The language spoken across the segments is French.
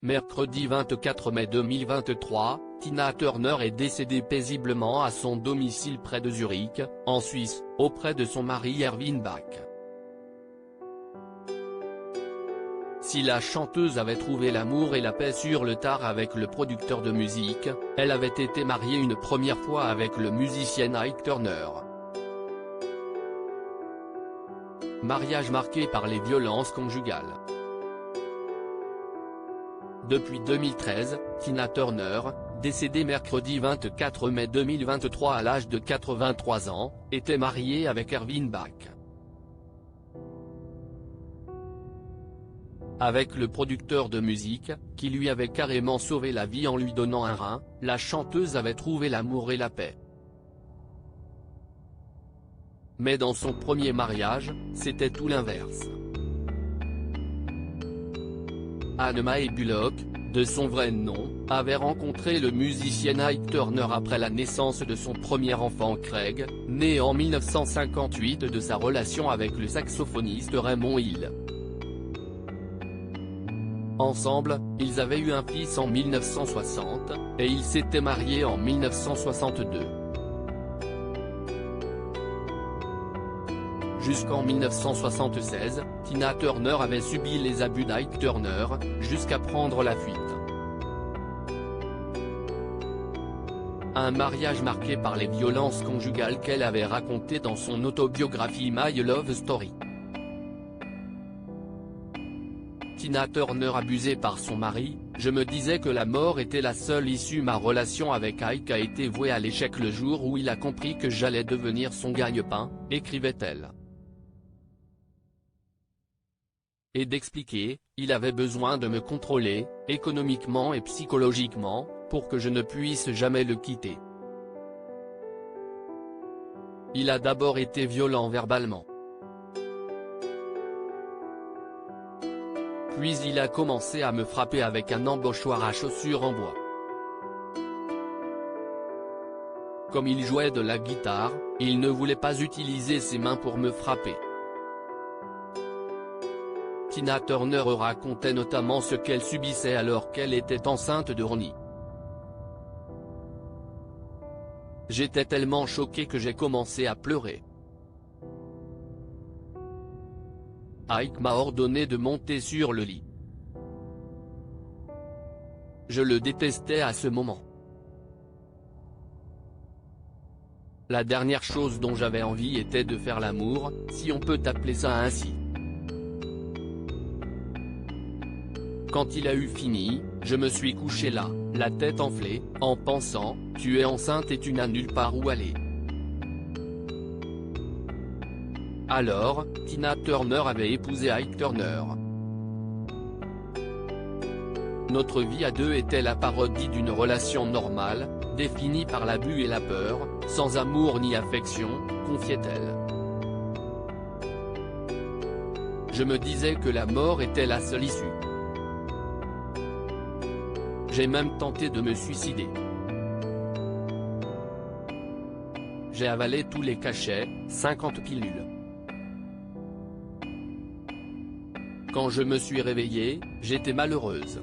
Mercredi 24 mai 2023, Tina Turner est décédée paisiblement à son domicile près de Zurich, en Suisse, auprès de son mari Erwin Bach. Si la chanteuse avait trouvé l'amour et la paix sur le tard avec le producteur de musique, elle avait été mariée une première fois avec le musicien Ike Turner. Mariage marqué par les violences conjugales. Depuis 2013, Tina Turner, décédée mercredi 24 mai 2023 à l'âge de 83 ans, était mariée avec Erwin Bach. Avec le producteur de musique, qui lui avait carrément sauvé la vie en lui donnant un rein, la chanteuse avait trouvé l'amour et la paix. Mais dans son premier mariage, c'était tout l'inverse. Anne-Mae Bullock, de son vrai nom, avait rencontré le musicien Ike Turner après la naissance de son premier enfant Craig, né en 1958 de sa relation avec le saxophoniste Raymond Hill. Ensemble, ils avaient eu un fils en 1960, et ils s'étaient mariés en 1962. Jusqu'en 1976, Tina Turner avait subi les abus d'Ike Turner, jusqu'à prendre la fuite. Un mariage marqué par les violences conjugales qu'elle avait racontées dans son autobiographie My Love Story. Tina Turner abusée par son mari, je me disais que la mort était la seule issue. Ma relation avec Ike a été vouée à l'échec le jour où il a compris que j'allais devenir son gagne-pain, écrivait-elle. Et d'expliquer, il avait besoin de me contrôler, économiquement et psychologiquement, pour que je ne puisse jamais le quitter. Il a d'abord été violent verbalement. Puis il a commencé à me frapper avec un embauchoir à chaussures en bois. Comme il jouait de la guitare, il ne voulait pas utiliser ses mains pour me frapper. Tina Turner racontait notamment ce qu'elle subissait alors qu'elle était enceinte de Ronnie. J'étais tellement choquée que j'ai commencé à pleurer. Ike m'a ordonné de monter sur le lit. Je le détestais à ce moment. La dernière chose dont j'avais envie était de faire l'amour, si on peut appeler ça ainsi. Quand il a eu fini, je me suis couché là, la tête enflée, en pensant, tu es enceinte et tu n'as nulle part où aller. Alors, Tina Turner avait épousé Ike Turner. Notre vie à deux était la parodie d'une relation normale, définie par l'abus et la peur, sans amour ni affection, confiait-elle. Je me disais que la mort était la seule issue. J'ai même tenté de me suicider. J'ai avalé tous les cachets, 50 pilules. Quand je me suis réveillée, j'étais malheureuse.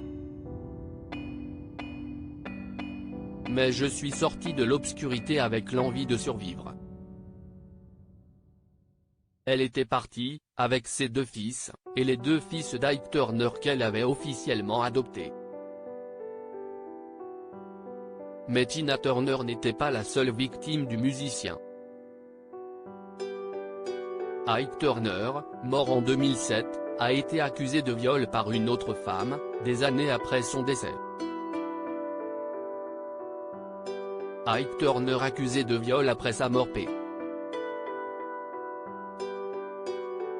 Mais je suis sortie de l'obscurité avec l'envie de survivre. Elle était partie, avec ses deux fils, et les deux fils d'Ike Turner qu'elle avait officiellement adoptés. Mais Tina Turner n'était pas la seule victime du musicien. Ike Turner, mort en 2007, a été accusé de viol par une autre femme, des années après son décès. Ike Turner accusé de viol après sa mort.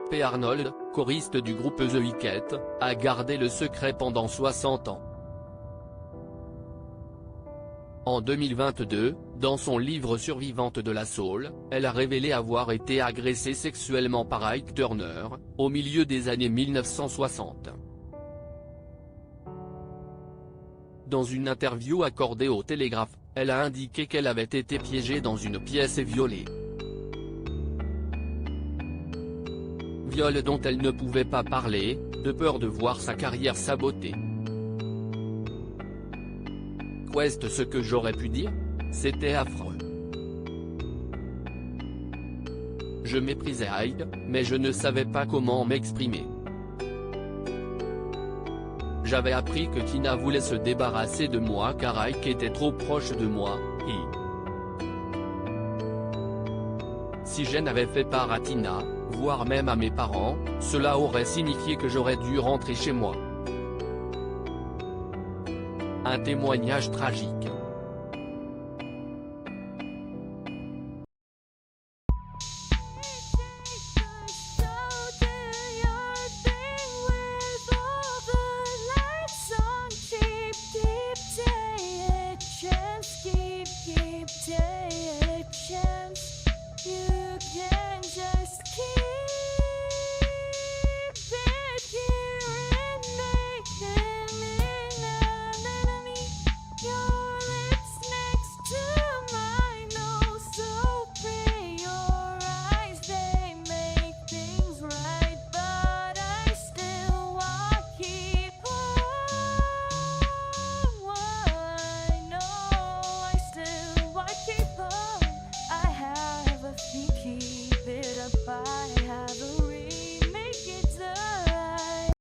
P. Arnold, choriste du groupe The Weeknd, a gardé le secret pendant 60 ans. En 2022, dans son livre Survivante de la Soul, elle a révélé avoir été agressée sexuellement par Ike Turner, au milieu des années 1960. Dans une interview accordée au Télégraphe, elle a indiqué qu'elle avait été piégée dans une pièce et violée. Viol dont elle ne pouvait pas parler, de peur de voir sa carrière sabotée. Quest. Ce que j'aurais pu dire? C'était affreux. Je méprisais Ike, mais je ne savais pas comment m'exprimer. J'avais appris que Tina voulait se débarrasser de moi car Ike était trop proche de moi, Si je n'avais fait part à Tina, voire même à mes parents, cela aurait signifié que j'aurais dû rentrer chez moi. Un témoignage tragique.